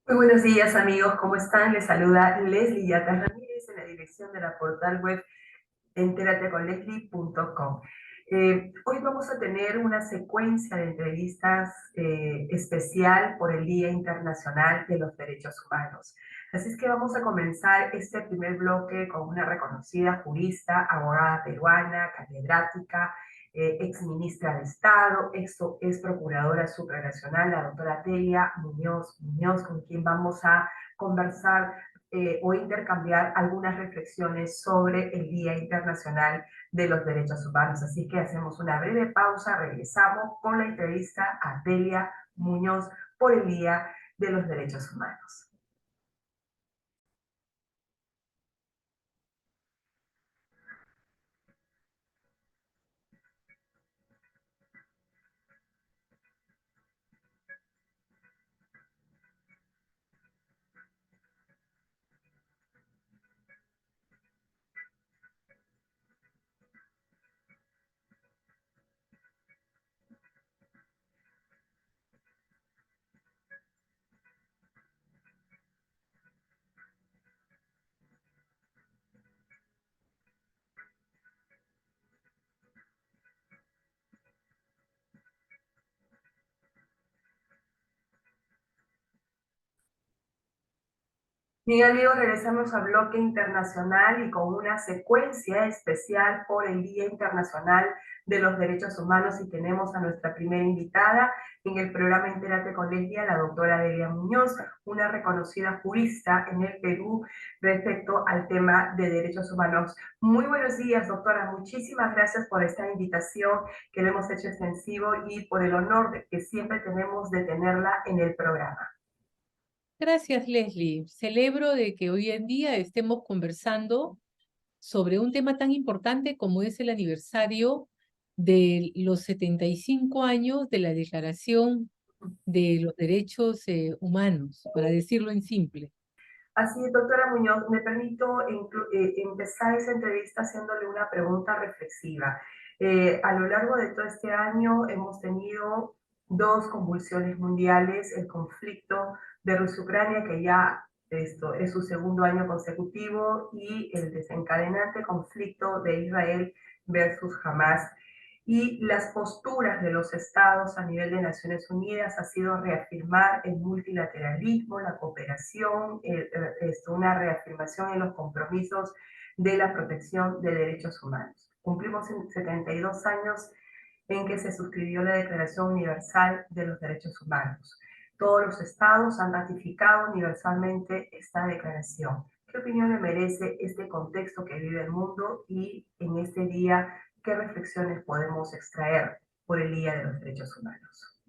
Muy buenos días amigos, ¿cómo están? Les saluda Leslie Yatas Ramírez en la dirección de la portal web enterateconleslie.com. Hoy vamos a tener una secuencia de entrevistas especial por el Día Internacional de los Derechos Humanos. Así es que vamos a comenzar este primer bloque con una reconocida jurista, abogada peruana, catedrática, ex ministra de Estado, ex procuradora supranacional, la doctora Delia Muñoz, con quien vamos a conversar o intercambiar algunas reflexiones sobre el Día Internacional de los Derechos Humanos. Así que hacemos una breve pausa, regresamos con la entrevista a Delia Muñoz por el Día de los Derechos Humanos. Bien amigos, regresamos a Bloque Internacional y con una secuencia especial por el Día Internacional de los Derechos Humanos y tenemos a nuestra primera invitada en el programa Entérate con Leslie, la doctora Delia Muñoz, una reconocida jurista en el Perú respecto al tema de derechos humanos. Muy buenos días, doctora. Muchísimas gracias por esta invitación que le hemos hecho extensivo y por el honor que siempre tenemos de tenerla en el programa. Gracias, Leslie. Celebro de que hoy en día estemos conversando sobre un tema tan importante como es el aniversario de los 75 años de la Declaración de los Derechos Humanos, para decirlo en simple. Así es, doctora Muñoz, me permito empezar esa entrevista haciéndole una pregunta reflexiva. A lo largo de todo este año hemos tenido dos convulsiones mundiales, el conflicto de Rusia-Ucrania, que ya esto es su segundo año consecutivo, y el desencadenante conflicto de Israel versus Hamas. Y las posturas de los estados a nivel de Naciones Unidas ha sido reafirmar el multilateralismo, la cooperación, una reafirmación en los compromisos de la protección de derechos humanos. Cumplimos 72 años en que se suscribió la Declaración Universal de los Derechos Humanos. Todos los estados han ratificado universalmente esta declaración. ¿Qué opinión le merece este contexto que vive el mundo y en este día qué reflexiones podemos extraer por el Día de los Derechos Humanos?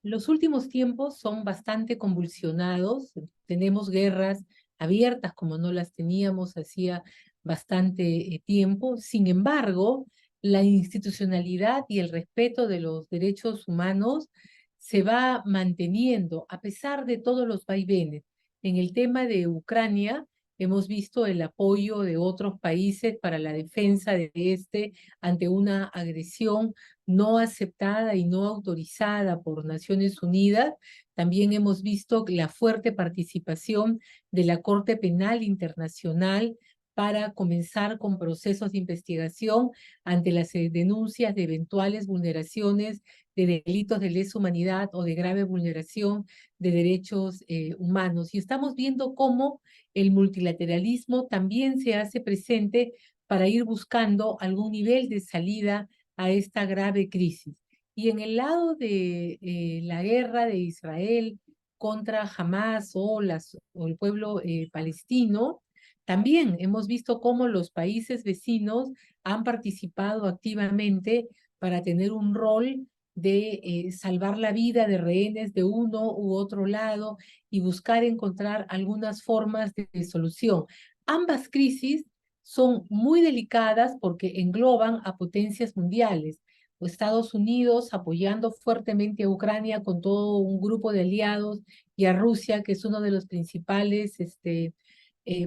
Los últimos tiempos son bastante convulsionados. Tenemos guerras abiertas como no las teníamos hacía bastante tiempo. Sin embargo, la institucionalidad y el respeto de los derechos humanos se va manteniendo a pesar de todos los vaivenes. En el tema de Ucrania, hemos visto el apoyo de otros países para la defensa de este ante una agresión no aceptada y no autorizada por Naciones Unidas. También hemos visto la fuerte participación de la Corte Penal Internacional para comenzar con procesos de investigación ante las denuncias de eventuales vulneraciones de delitos de lesa humanidad o de grave vulneración de derechos humanos. Y estamos viendo cómo el multilateralismo también se hace presente para ir buscando algún nivel de salida a esta grave crisis. Y en el lado de la guerra de Israel contra Hamas o el pueblo palestino, también hemos visto cómo los países vecinos han participado activamente para tener un rol de salvar la vida de rehenes de uno u otro lado y buscar encontrar algunas formas de solución. Ambas crisis son muy delicadas porque engloban a potencias mundiales. Estados Unidos apoyando fuertemente a Ucrania con todo un grupo de aliados y a Rusia, que es uno de los principales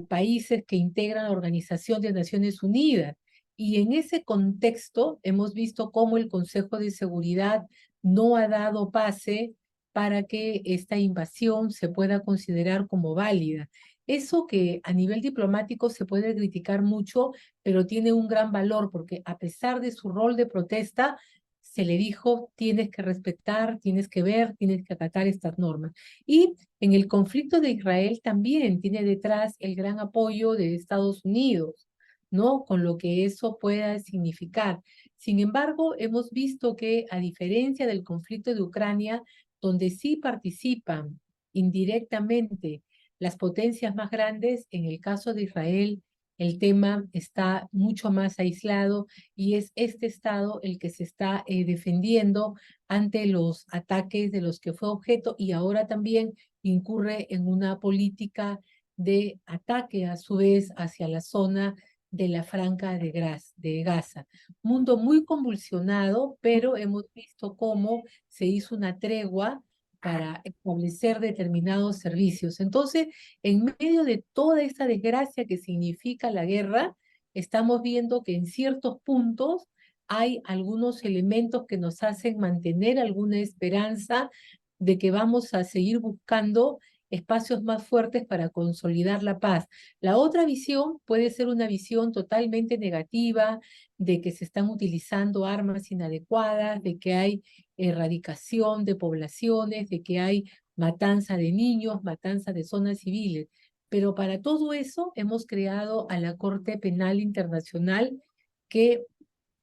países que integran la Organización de Naciones Unidas. Y en ese contexto hemos visto cómo el Consejo de Seguridad no ha dado pase para que esta invasión se pueda considerar como válida. Eso que a nivel diplomático se puede criticar mucho, pero tiene un gran valor porque a pesar de su rol de protesta, se le dijo, tienes que respetar, tienes que ver, tienes que acatar estas normas. Y en el conflicto de Israel también tiene detrás el gran apoyo de Estados Unidos, ¿no? Con lo que eso pueda significar. Sin embargo, hemos visto que a diferencia del conflicto de Ucrania, donde sí participan indirectamente las potencias más grandes, en el caso de Israel, el tema está mucho más aislado y es este Estado el que se está defendiendo ante los ataques de los que fue objeto y ahora también incurre en una política de ataque a su vez hacia la zona de la Franja de Gaza. Mundo muy convulsionado, pero hemos visto cómo se hizo una tregua para establecer determinados servicios. Entonces, en medio de toda esta desgracia que significa la guerra, estamos viendo que en ciertos puntos hay algunos elementos que nos hacen mantener alguna esperanza de que vamos a seguir buscando espacios más fuertes para consolidar la paz. La otra visión puede ser una visión totalmente negativa, de que se están utilizando armas inadecuadas, de que hay erradicación de poblaciones, de que hay matanza de niños, matanza de zonas civiles. Pero para todo eso hemos creado a la Corte Penal Internacional que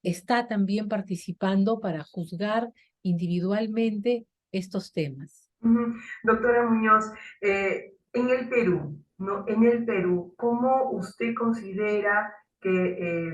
está también participando para juzgar individualmente estos temas. Ujú. Doctora Muñoz, en el Perú, ¿no? En el Perú, ¿cómo usted considera que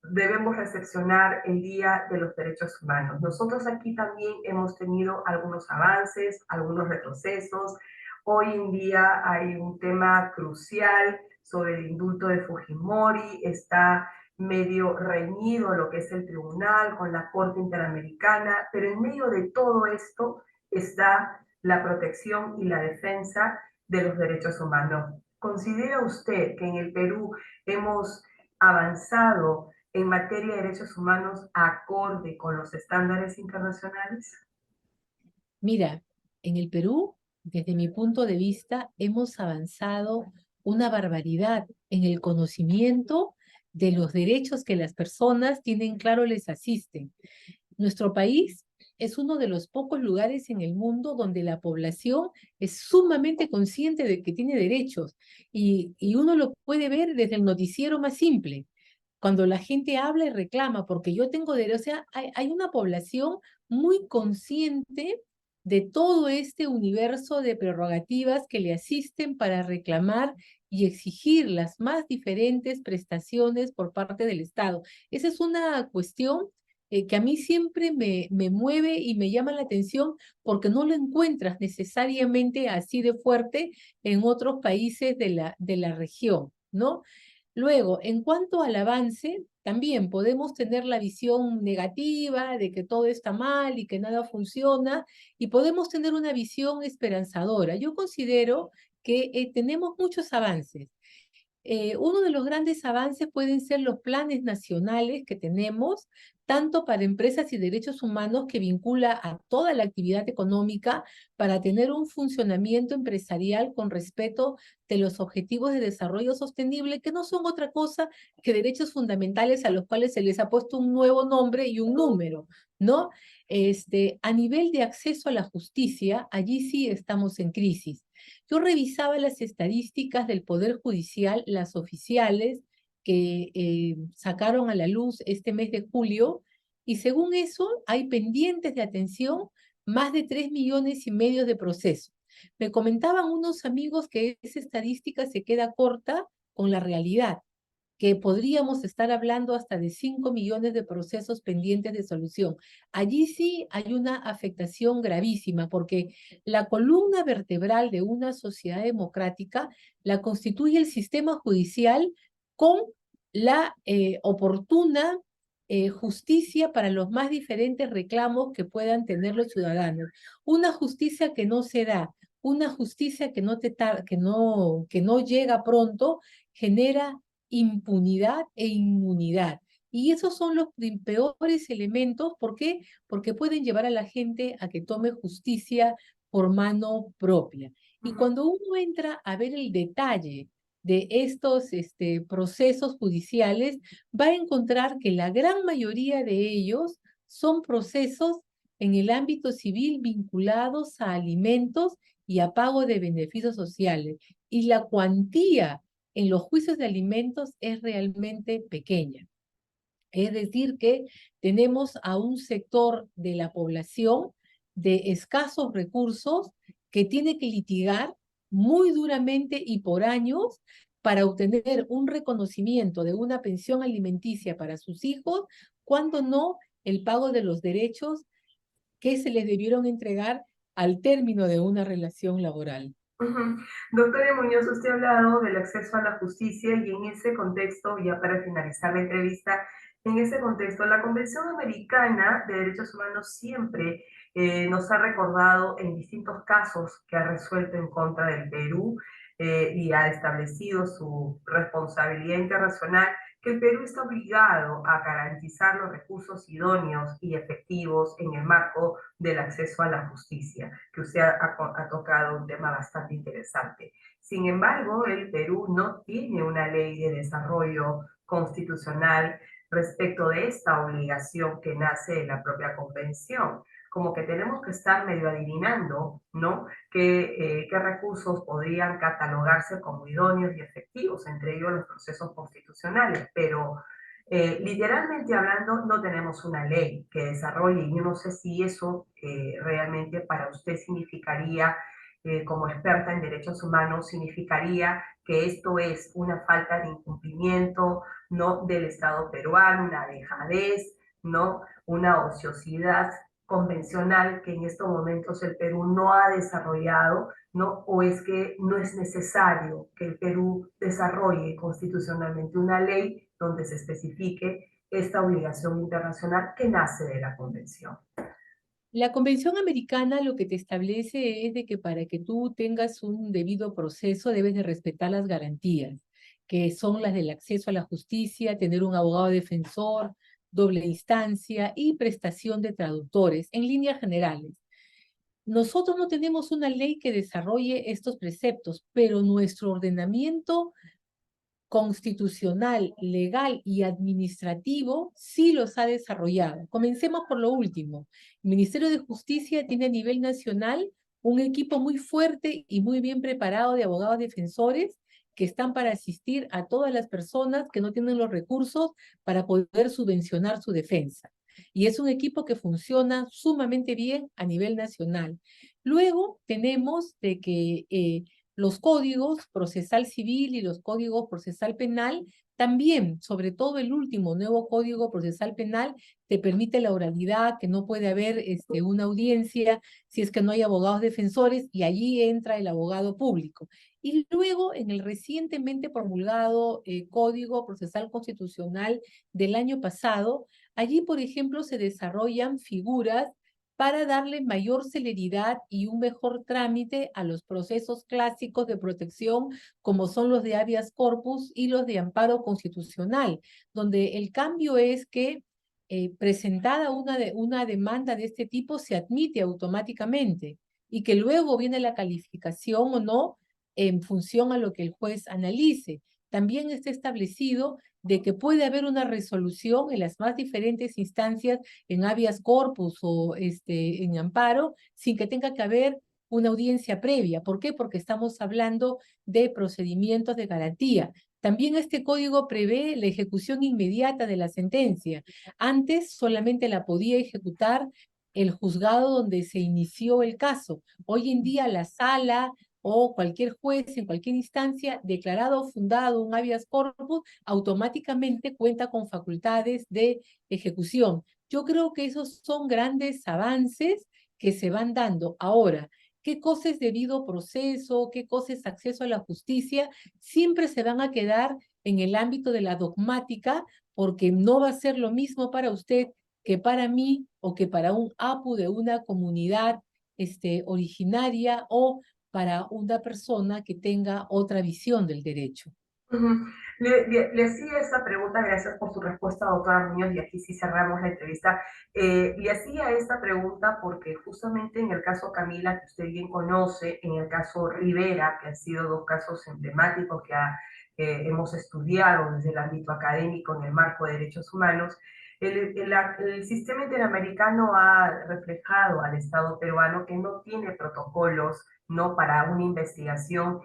debemos recepcionar el Día de los Derechos Humanos? Nosotros aquí también hemos tenido algunos avances, algunos retrocesos. Hoy en día hay un tema crucial sobre el indulto de Fujimori. Está medio reñido lo que es el tribunal con la Corte Interamericana, pero en medio de todo esto está la protección y la defensa de los derechos humanos. ¿Considera usted que en el Perú hemos avanzado en materia de derechos humanos acorde con los estándares internacionales? Mira, en el Perú, desde mi punto de vista, hemos avanzado una barbaridad en el conocimiento de los derechos que las personas tienen claro les asisten. Nuestro país es uno de los pocos lugares en el mundo donde la población es sumamente consciente de que tiene derechos y uno lo puede ver desde el noticiero más simple. Cuando la gente habla y reclama, porque yo tengo derechos, o sea, hay una población muy consciente de todo este universo de prerrogativas que le asisten para reclamar y exigir las más diferentes prestaciones por parte del Estado. Esa es una cuestión que a mí siempre me mueve y me llama la atención porque no lo encuentras necesariamente así de fuerte en otros países de la región, ¿no? Luego, en cuanto al avance, también podemos tener la visión negativa de que todo está mal y que nada funciona, y podemos tener una visión esperanzadora. Yo considero que tenemos muchos avances. Uno de los grandes avances pueden ser los planes nacionales que tenemos, tanto para empresas y derechos humanos que vincula a toda la actividad económica para tener un funcionamiento empresarial con respeto de los objetivos de desarrollo sostenible, que no son otra cosa que derechos fundamentales a los cuales se les ha puesto un nuevo nombre y un número, ¿no? A nivel de acceso a la justicia, allí sí estamos en crisis. Yo revisaba las estadísticas del Poder Judicial, las oficiales, que sacaron a la luz este mes de julio, y según eso hay pendientes de atención más de 3,5 millones de procesos. Me comentaban unos amigos que esa estadística se queda corta con la realidad, que podríamos estar hablando hasta de 5 millones de procesos pendientes de solución. Allí sí hay una afectación gravísima, porque la columna vertebral de una sociedad democrática la constituye el sistema judicial con la oportuna justicia para los más diferentes reclamos que puedan tener los ciudadanos. Una justicia que no se da, una justicia que no llega pronto, genera impunidad e inmunidad. Y esos son los peores elementos. ¿Por qué? Porque pueden llevar a la gente a que tome justicia por mano propia. Y Ujú, cuando uno entra a ver el detalle de estos procesos judiciales, va a encontrar que la gran mayoría de ellos son procesos en el ámbito civil vinculados a alimentos y a pago de beneficios sociales. Y la cuantía en los juicios de alimentos es realmente pequeña. Es decir, que tenemos a un sector de la población de escasos recursos que tiene que litigar muy duramente y por años para obtener un reconocimiento de una pensión alimenticia para sus hijos, cuando no el pago de los derechos que se les debieron entregar al término de una relación laboral. ujú. Doctora Muñoz, usted ha hablado del acceso a la justicia y en ese contexto, ya para finalizar la entrevista, en ese contexto, la Convención Americana de Derechos Humanos siempre nos ha recordado en distintos casos que ha resuelto en contra del Perú y ha establecido su responsabilidad internacional, que el Perú está obligado a garantizar los recursos idóneos y efectivos en el marco del acceso a la justicia, que usted ha tocado un tema bastante interesante. Sin embargo, el Perú no tiene una ley de desarrollo constitucional respecto de esta obligación que nace de la propia convención. Como que tenemos que estar medio adivinando, ¿no? Qué recursos podrían catalogarse como idóneos y efectivos, entre ellos los procesos constitucionales, pero literalmente hablando, no tenemos una ley que desarrolle y yo no sé si eso realmente para usted significaría, como experta en derechos humanos, significaría que esto es una falta de incumplimiento, ¿no? Del Estado peruano, una dejadez, ¿no? Una ociosidad convencional que en estos momentos el Perú no ha desarrollado, ¿no? O es que no es necesario que el Perú desarrolle constitucionalmente una ley donde se especifique esta obligación internacional que nace de la Convención. La Convención Americana lo que te establece es de que para que tú tengas un debido proceso debes de respetar las garantías, que son las del acceso a la justicia, tener un abogado defensor, doble instancia y prestación de traductores, en líneas generales. Nosotros no tenemos una ley que desarrolle estos preceptos, pero nuestro ordenamiento constitucional, legal y administrativo sí los ha desarrollado. Comencemos por lo último. El Ministerio de Justicia tiene a nivel nacional un equipo muy fuerte y muy bien preparado de abogados defensores que están para asistir a todas las personas que no tienen los recursos para poder subvencionar su defensa. Y es un equipo que funciona sumamente bien a nivel nacional. Luego tenemos de que los códigos procesal civil y los códigos procesal penal también, sobre todo el último nuevo código procesal penal, te permite la oralidad, que no puede haber una audiencia si es que no hay abogados defensores y allí entra el abogado público. Y luego en el recientemente promulgado Código Procesal Constitucional del año pasado, allí, por ejemplo, se desarrollan figuras para darle mayor celeridad y un mejor trámite a los procesos clásicos de protección, como son los de habeas corpus y los de amparo constitucional, donde el cambio es que presentada una demanda de este tipo se admite automáticamente y que luego viene la calificación o no en función a lo que el juez analice. También está establecido de que puede haber una resolución en las más diferentes instancias en habeas corpus o en amparo, sin que tenga que haber una audiencia previa. ¿Por qué? Porque estamos hablando de procedimientos de garantía. También este código prevé la ejecución inmediata de la sentencia. Antes solamente la podía ejecutar el juzgado donde se inició el caso. Hoy en día la sala o cualquier juez en cualquier instancia declarado o fundado un habeas corpus, automáticamente cuenta con facultades de ejecución. Yo creo que esos son grandes avances que se van dando. Ahora, ¿qué cosa es debido proceso? ¿Qué cosa es acceso a la justicia? Siempre se van a quedar en el ámbito de la dogmática, porque no va a ser lo mismo para usted que para mí o que para un APU de una comunidad originaria o para una persona que tenga otra visión del derecho. Ujú. Le hacía esta pregunta, gracias por su respuesta, doctora Muñoz, y aquí sí cerramos la entrevista. Le hacía esta pregunta porque justamente en el caso Camila, que usted bien conoce, en el caso Rivera, que han sido dos casos emblemáticos hemos estudiado desde el ámbito académico en el marco de derechos humanos, el sistema interamericano ha reflejado al Estado peruano que no tiene protocolos, ¿no?, para una investigación,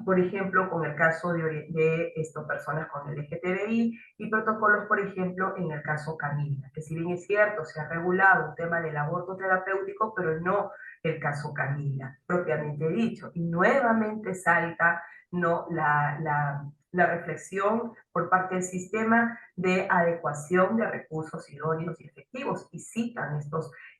por ejemplo, con el caso de personas con LGTBI, y protocolos, por ejemplo, en el caso Camila, que si bien es cierto, se ha regulado un tema del aborto terapéutico, pero no el caso Camila, propiamente dicho. Y nuevamente salta, ¿no?, la reflexión por parte del sistema de adecuación de recursos idóneos y efectivos, y citan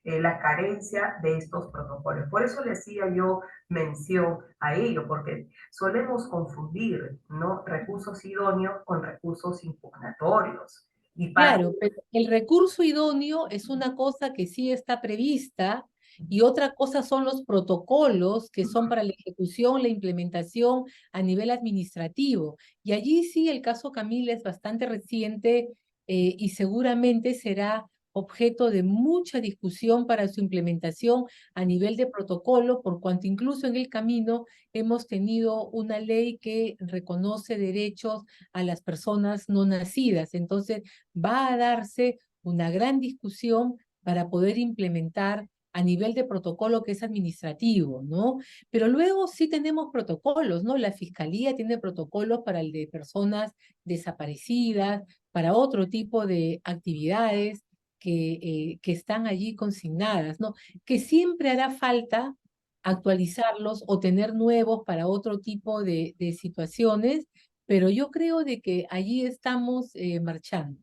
la carencia de estos protocolos. Por eso le hacía yo mención a ello, porque solemos confundir, ¿no?, recursos idóneos con recursos impugnatorios. Y parte. Claro, pero el recurso idóneo es una cosa que sí está prevista y otra cosa son los protocolos que son para la ejecución, la implementación a nivel administrativo. Y allí sí el caso Camila es bastante reciente y seguramente será objeto de mucha discusión para su implementación a nivel de protocolo, por cuanto incluso en el camino hemos tenido una ley que reconoce derechos a las personas no nacidas. Entonces, va a darse una gran discusión para poder implementar a nivel de protocolo que es administrativo, ¿no? Pero luego sí tenemos protocolos, ¿no? La Fiscalía tiene protocolos para el de personas desaparecidas, para otro tipo de actividades que están allí consignadas, ¿no? Que siempre hará falta actualizarlos o tener nuevos para otro tipo de situaciones, pero yo creo de que allí estamos marchando.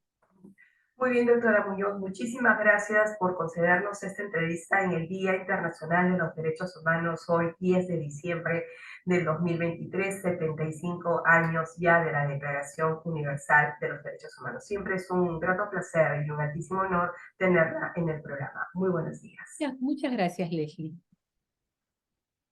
Muy bien, doctora Muñoz, muchísimas gracias por concedernos esta entrevista en el Día Internacional de los Derechos Humanos, hoy 10 de diciembre del 2023, 75 años ya de la Declaración Universal de los Derechos Humanos. Siempre es un grato placer y un altísimo honor tenerla en el programa. Muy buenos días. Ya, muchas gracias, Leslie.